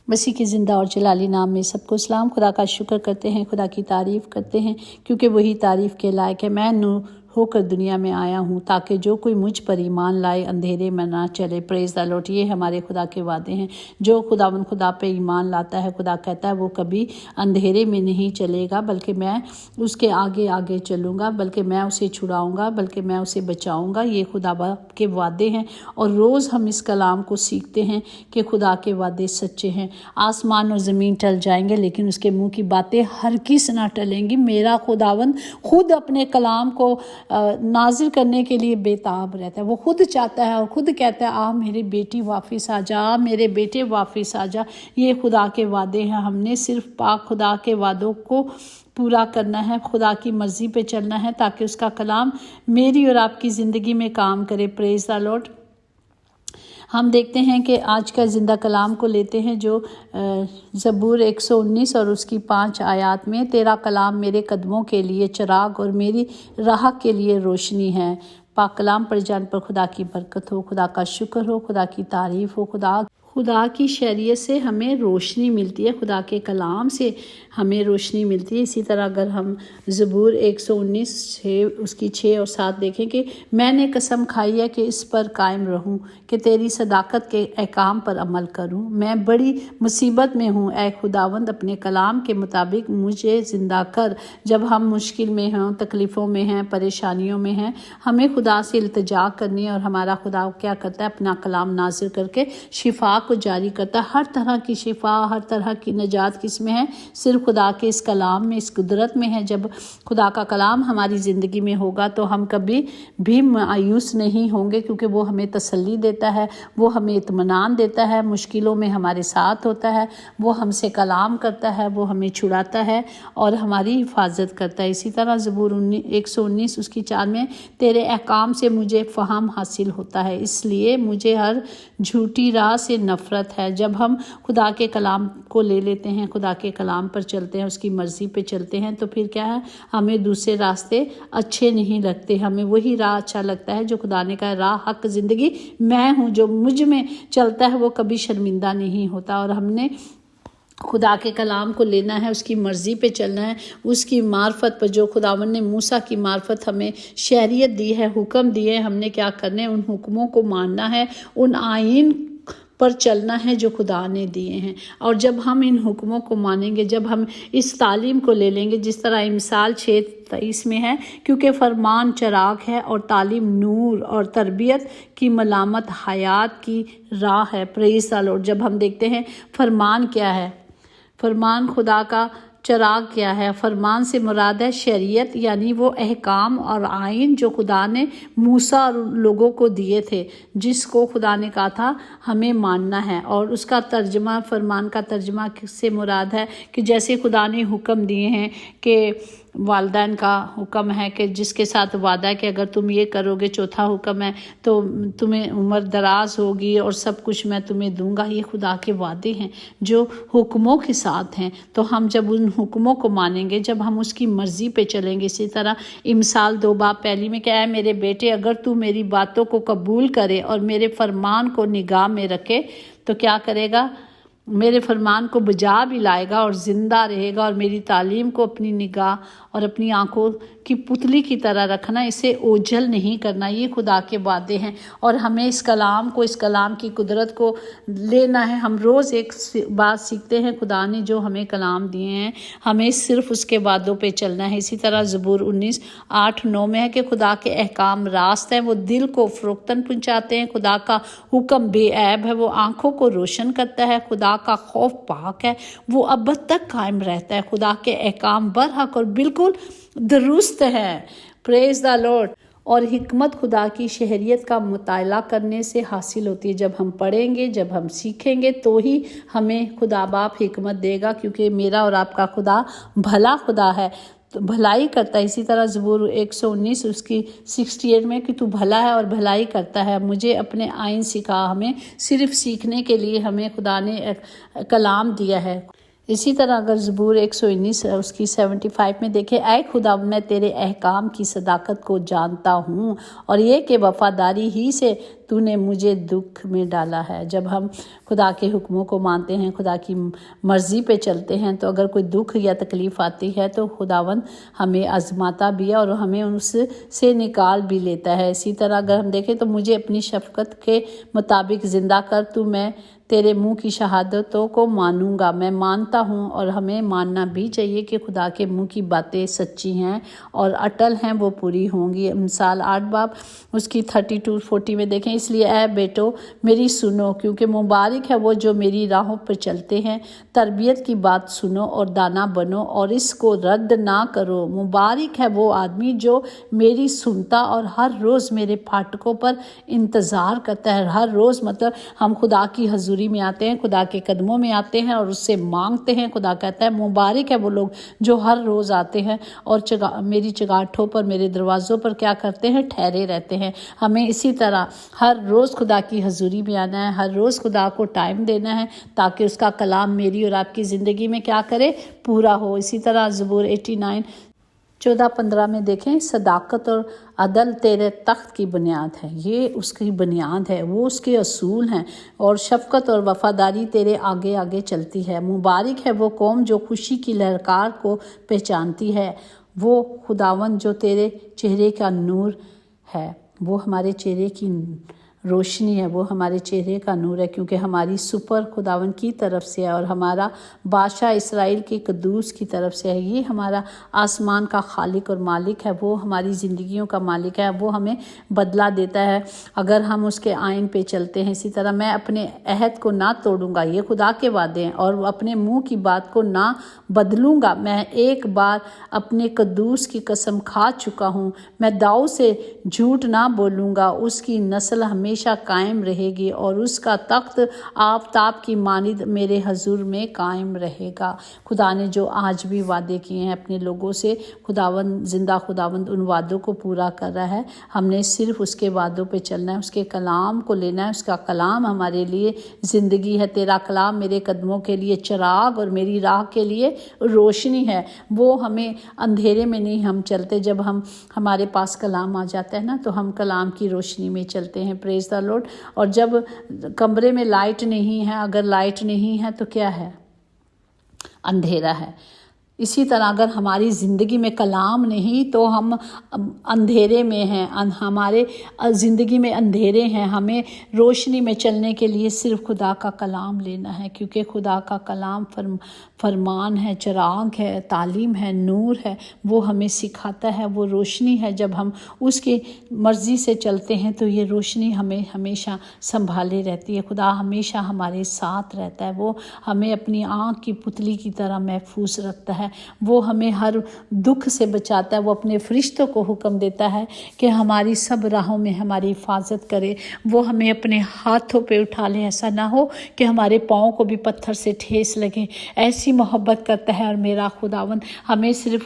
مسیح کے زندہ اور جلالی نام میں سب کو سلام۔ خدا کا شکر کرتے ہیں، خدا کی تعریف کرتے ہیں کیونکہ وہی تعریف کے لائق ہے۔ میں نور ہو کر دنیا میں آیا ہوں تاکہ جو کوئی مجھ پر ایمان لائے اندھیرے میں نہ چلے۔ پریز دا لارڈ۔ یہ ہمارے خدا کے وعدے ہیں۔ جو خدا پہ ایمان لاتا ہے، خدا کہتا ہے وہ کبھی اندھیرے میں نہیں چلے گا، بلکہ میں اس کے آگے آگے چلوں گا، بلکہ میں اسے چھڑاؤں گا، بلکہ میں اسے بچاؤں گا۔ یہ خدا باپ کے وعدے ہیں اور روز ہم اس کلام کو سیکھتے ہیں کہ خدا کے وعدے سچے ہیں۔ آسمان اور زمین ٹل جائیں گے لیکن اس کے منہ کی باتیں ہرگز نہ ٹلیں گی۔ میرا خداوند خود اپنے کلام کو نازل کرنے کے لیے بےتاب رہتا ہے۔ وہ خود چاہتا ہے اور خود کہتا ہے آ میری بیٹی واپس آ جا، آ میرے بیٹے واپس آ جا۔ یہ خدا کے وعدے ہیں۔ ہم نے صرف پاک خدا کے وعدوں کو پورا کرنا ہے، خدا کی مرضی پہ چلنا ہے تاکہ اس کا کلام میری اور آپ کی زندگی میں کام کرے۔ پریز دا لارڈ۔ ہم دیکھتے ہیں کہ آج کا زندہ کلام کو لیتے ہیں جو زبور 119 اور اس کی 5 آیات میں، تیرا کلام میرے قدموں کے لیے چراغ اور میری راہ کے لیے روشنی ہے۔ پاک کلام پڑھ جان پر خدا کی برکت ہو، خدا کا شکر ہو، خدا کی تعریف ہو۔ خدا کی شریعت سے ہمیں روشنی ملتی ہے، خدا کے کلام سے ہمیں روشنی ملتی ہے۔ اسی طرح اگر ہم زبور 119 اس کی 6 اور 7 دیکھیں کہ میں نے قسم کھائی ہے کہ اس پر قائم رہوں، کہ تیری صداقت کے احکام پر عمل کروں۔ میں بڑی مصیبت میں ہوں، اے خداوند اپنے کلام کے مطابق مجھے زندہ کر۔ جب ہم مشکل میں ہوں، تکلیفوں میں ہیں، پریشانیوں میں ہیں، ہمیں خدا سے التجا کرنی ہے اور ہمارا خدا کیا کرتا ہے؟ اپنا کلام نازل کر کے شفا کو جاری کرتا ہے۔ ہر طرح کی شفا، ہر طرح کی نجات کس میں ہے؟ صرف خدا کے اس کلام میں، اس قدرت میں ہے۔ جب خدا کا کلام ہماری زندگی میں ہوگا تو ہم کبھی بھی مایوس نہیں ہوں گے، کیونکہ وہ ہمیں تسلی دیتا ہے، وہ ہمیں اطمینان دیتا ہے، مشکلوں میں ہمارے ساتھ ہوتا ہے، وہ ہم سے کلام کرتا ہے، وہ ہمیں چھڑاتا ہے اور ہماری حفاظت کرتا ہے۔ اسی طرح زبور 119 اس کی 4 میں، تیرے احکام سے مجھے فہم حاصل ہوتا ہے، اس لیے مجھے ہر جھوٹی راہ سے نفرت ہے۔ جب ہم خدا کے کلام کو لے لیتے ہیں، خدا کے کلام پر چلتے ہیں، اس کی مرضی پہ چلتے ہیں، تو پھر کیا ہے؟ ہمیں دوسرے راستے اچھے نہیں لگتے، ہمیں وہی راہ اچھا لگتا ہے جو خدا نے کہا راہ حق زندگی میں ہوں، جو مجھ میں چلتا ہے وہ کبھی شرمندہ نہیں ہوتا۔ اور ہم نے خدا کے کلام کو لینا ہے، اس کی مرضی پہ چلنا ہے، اس کی معرفت پر، جو خداوند نے موسیٰ کی معرفت ہمیں شریعت دی ہے، حکم دیے، ہم نے کیا کرنا ہے؟ ان حکموں کو ماننا ہے، ان آئین پر چلنا ہے جو خدا نے دیے ہیں۔ اور جب ہم ان حکموں کو مانیں گے، جب ہم اس تعلیم کو لے لیں گے، جس طرح امثال 6:23 میں ہے، کیونکہ فرمان چراغ ہے اور تعلیم نور اور تربیت کی ملامت حیات کی راہ ہے۔ پریز دا لارڈ۔ جب ہم دیکھتے ہیں فرمان کیا ہے، فرمان خدا کا چراغ کیا ہے؟ فرمان سے مراد ہے شریعت، یعنی وہ احکام اور آئین جو خدا نے موسیٰ اور لوگوں کو دیے تھے، جس کو خدا نے کہا تھا ہمیں ماننا ہے۔ اور اس کا ترجمہ، فرمان کا ترجمہ سے مراد ہے کہ جیسے خدا نے حکم دیے ہیں کہ والدین کا حکم ہے کہ جس کے ساتھ وعدہ ہے کہ اگر تم یہ کرو گے، چوتھا حکم ہے تو تمہیں عمر دراز ہوگی اور سب کچھ میں تمہیں دوں گا۔ یہ خدا کے وعدے ہیں جو حکموں کے ساتھ ہیں۔ تو ہم جب ان حکموں کو مانیں گے، جب ہم اس کی مرضی پہ چلیں گے، اسی طرح امثال 2:1 میں کیا ہے؟ میرے بیٹے اگر تو میری باتوں کو قبول کرے اور میرے فرمان کو نگاہ میں رکھے تو کیا کرے گا؟ میرے فرمان کو بجا بھی لائے گا اور زندہ رہے گا، اور میری تعلیم کو اپنی نگاہ اور اپنی آنکھوں کی پتلی کی طرح رکھنا، اسے اوجھل نہیں کرنا۔ یہ خدا کے وعدے ہیں اور ہمیں اس کلام کو، اس کلام کی قدرت کو لینا ہے۔ ہم روز ایک بات سیکھتے ہیں، خدا نے جو ہمیں کلام دیے ہیں ہمیں صرف اس کے وعدوں پہ چلنا ہے۔ اسی طرح زبور 19:8-9 میں ہے کہ خدا کے احکام راست ہیں، وہ دل کو فروختن پہنچاتے ہیں۔ خدا کا حکم بے عیب ہے، وہ آنکھوں کو روشن کرتا ہے۔ خدا کا خوف پاک ہے، وہ ابد تک قائم رہتا ہے۔ خدا کے احکام برحق اور بالکل درست ہے۔ پریز دا لارڈ۔ اور حکمت خدا کی شریعت کا مطالعہ کرنے سے حاصل ہوتی ہے۔ جب ہم پڑھیں گے، جب ہم سیکھیں گے تو ہی ہمیں خدا باپ حکمت دے گا، کیونکہ میرا اور آپ کا خدا بھلا خدا ہے، تو بھلائی کرتا ہے۔ اسی طرح زبور 119 اس کی 68 میں کہ تو بھلا ہے اور بھلائی کرتا ہے، مجھے اپنے آئین سکھا۔ ہمیں صرف سیکھنے کے لیے ہمیں خدا نے کلام دیا ہے۔ اسی طرح اگر زبور 119 اس کی 75 میں دیکھیں، اے خدا میں تیرے احکام کی صداقت کو جانتا ہوں اور یہ کہ وفاداری ہی سے تو نے مجھے دکھ میں ڈالا ہے۔ جب ہم خدا کے حکموں کو مانتے ہیں، خدا کی مرضی پہ چلتے ہیں، تو اگر کوئی دکھ یا تکلیف آتی ہے تو خداوند ہمیں آزماتا بھی ہے اور ہمیں اس سے نکال بھی لیتا ہے۔ اسی طرح اگر ہم دیکھیں تو مجھے اپنی شفقت کے مطابق زندہ کر، تو میں تیرے منہ کی شہادتوں کو مانوں گا۔ میں مانتا ہوں اور ہمیں ماننا بھی چاہیے کہ خدا کے منہ کی باتیں سچی ہیں اور اٹل ہیں، وہ پوری ہوں گی۔ مثال 8 باب اس کی 32-40 میں دیکھیں، اس لیے اے بیٹو میری سنو، کیونکہ مبارک ہے وہ جو میری راہوں پر چلتے ہیں۔ تربیت کی بات سنو اور دانا بنو اور اس کو رد نہ کرو۔ مبارک ہے وہ آدمی جو میری سنتا اور ہر روز میرے پھاٹکوں پر انتظار کرتا ہے۔ ہر روز مطلب ہم خدا کی حضوری میں آتے ہیں، خدا کے قدموں میں آتے ہیں اور اس سے مانگتے ہیں۔ خدا کہتا ہے مبارک ہے وہ لوگ جو ہر روز آتے ہیں اور میری چگاٹھوں پر، میرے دروازوں پر کیا کرتے ہیں؟ ٹھہرے رہتے ہیں۔ ہمیں اسی طرح ہر روز خدا کی حضوری میں آنا ہے، ہر روز خدا کو ٹائم دینا ہے تاکہ اس کا کلام میری اور آپ کی زندگی میں کیا کرے؟ پورا ہو۔ اسی طرح زبور 89 14-15 میں دیکھیں، صداقت اور عدل تیرے تخت کی بنیاد ہے۔ یہ اس کی بنیاد ہے، وہ اس کے اصول ہیں، اور شفقت اور وفاداری تیرے آگے آگے چلتی ہے۔ مبارک ہے وہ قوم جو خوشی کی لہرکار کو پہچانتی ہے۔ وہ خداوند جو تیرے چہرے کا نور ہے، وہ ہمارے چہرے کی روشنی ہے، وہ ہمارے چہرے کا نور ہے، کیونکہ ہماری سپر خداوند کی طرف سے ہے اور ہمارا بادشاہ اسرائیل کے قدوس کی طرف سے ہے۔ یہ ہمارا آسمان کا خالق اور مالک ہے، وہ ہماری زندگیوں کا مالک ہے، وہ ہمیں بدلہ دیتا ہے اگر ہم اس کے آئین پہ چلتے ہیں۔ اسی طرح میں اپنے عہد کو نہ توڑوں گا، یہ خدا کے وعدے ہیں، اور اپنے منہ کی بات کو نہ بدلوں گا۔ میں ایک بار اپنے قدوس کی قسم کھا چکا ہوں، میں داؤد سے جھوٹ نہ بولوں گا۔ اس کی نسل ہمیشہ قائم رہے گی اور اس کا تخت آفتاب کی مانند میرے حضور میں قائم رہے گا۔ خدا نے جو آج بھی وعدے کیے ہیں اپنے لوگوں سے، خداوند زندہ خداوند ان وعدوں کو پورا کر رہا ہے۔ ہم نے صرف اس کے وعدوں پہ چلنا ہے، اس کے کلام کو لینا ہے۔ اس کا کلام ہمارے لیے زندگی ہے۔ تیرا کلام میرے قدموں کے لیے چراغ اور میری راہ کے لیے روشنی ہے۔ وہ ہمیں اندھیرے میں نہیں ہم چلتے، جب ہمارے پاس کلام آ جاتا ہے نا تو ہم کلام کی روشنی میں چلتے ہیں۔ پریز دا لارڈ۔ اور جب کمرے میں لائٹ نہیں ہے، اگر لائٹ نہیں ہے تو کیا ہے؟ اندھیرا ہے۔ اسی طرح اگر ہماری زندگی میں کلام نہیں تو ہم اندھیرے میں ہیں، ہمارے زندگی میں اندھیرے ہیں۔ ہمیں روشنی میں چلنے کے لیے صرف خدا کا کلام لینا ہے، کیونکہ خدا کا کلام فرمان ہے، چراغ ہے، تعلیم ہے، نور ہے۔ وہ ہمیں سکھاتا ہے، وہ روشنی ہے۔ جب ہم اس کی مرضی سے چلتے ہیں تو یہ روشنی ہمیں ہمیشہ سنبھالے رہتی ہے۔ خدا ہمیشہ ہمارے ساتھ رہتا ہے، وہ ہمیں اپنی آنکھ کی پتلی کی طرح محفوظ رکھتا ہے، وہ ہمیں ہر دکھ سے بچاتا ہے۔ وہ اپنے فرشتوں کو حکم دیتا ہے کہ ہماری سب راہوں میں ہماری حفاظت کرے، وہ ہمیں اپنے ہاتھوں پہ اٹھا لے، ایسا نہ ہو کہ ہمارے پاؤں کو بھی پتھر سے ٹھیس لگے۔ ایسی محبت کرتا ہے اور میرا خداوند ہمیں صرف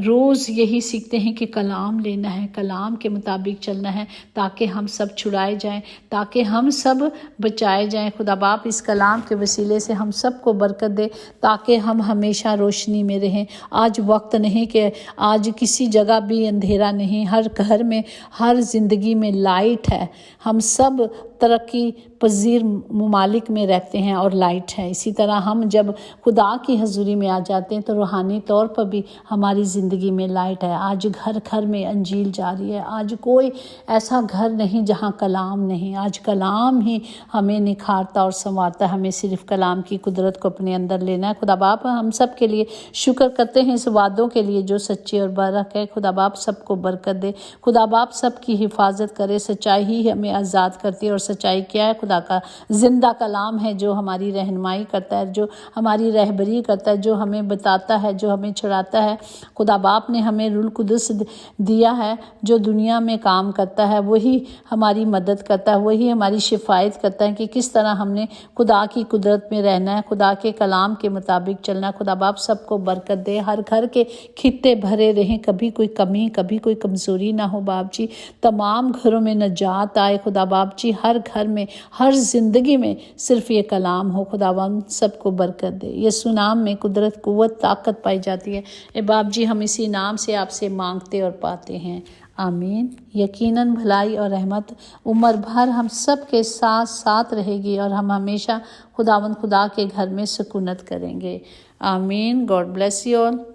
روز یہی سیکھتے ہیں کہ کلام لینا ہے، کلام کے مطابق چلنا ہے، تاکہ ہم سب چھڑائے جائیں، تاکہ ہم سب بچائے جائیں۔ خدا باپ اس کلام کے وسیلے سے ہم سب کو برکت دے تاکہ ہم ہمیشہ روشنی میں رہیں۔ آج وقت نہیں کہ آج کسی جگہ بھی اندھیرا نہیں، ہر گھر میں، ہر زندگی میں لائٹ ہے۔ ہم سب ترقی پذیر ممالک میں رہتے ہیں اور لائٹ ہے۔ اسی طرح ہم جب خدا کی حضوری میں آ جاتے ہیں تو روحانی طور پر بھی ہماری زندگی میں لائٹ ہے۔ آج گھر گھر میں انجیل جاری ہے، آج کوئی ایسا گھر نہیں جہاں کلام نہیں۔ آج کلام ہی ہمیں نکھارتا اور سنوارتا ہے، ہمیں صرف کلام کی قدرت کو اپنے اندر لینا ہے۔ خدا باپ ہم سب کے لیے شکر کرتے ہیں اس وعدوں کے لیے جو سچے اور برحق ہے۔ خدا باپ سب کو برکت دے، خدا باپ سب کی حفاظت کرے۔ سچائی ہی ہمیں آزاد کرتی ہے، اور سچائی کیا ہے؟ خدا کا زندہ کلام ہے جو ہماری رہنمائی کرتا ہے، جو ہماری رہبری کرتا ہے، جو ہمیں بتاتا ہے، جو ہمیں چھڑاتا ہے۔ خدا باپ نے ہمیں روح القدس دیا ہے جو دنیا میں کام کرتا ہے، وہی ہماری مدد کرتا ہے، وہی ہماری شفایت کرتا ہے کہ کس طرح ہم نے خدا کی قدرت میں رہنا ہے، خدا کے کلام کے مطابق چلنا ہے۔ خدا باپ سب کو برکت دے، ہر گھر کے خطے بھرے رہیں، کبھی کوئی کمی، کبھی کوئی کمزوری نہ ہو باپ جی۔ تمام گھروں میں نجات آئے خدا باپ جی، ہر گھر میں، ہر زندگی میں صرف یہ کلام ہو۔ خداوند سب کو برکت دے۔ یسوع نام میں قدرت، قوت، طاقت پائی جاتی ہے۔ اے باپ جی ہم اسی نام سے آپ سے مانگتے اور پاتے ہیں، آمین۔ یقیناً بھلائی اور رحمت عمر بھر ہم سب کے ساتھ ساتھ رہے گی اور ہم ہمیشہ خداوند خدا کے گھر میں سکونت کریں گے۔ آمین۔ God bless you all.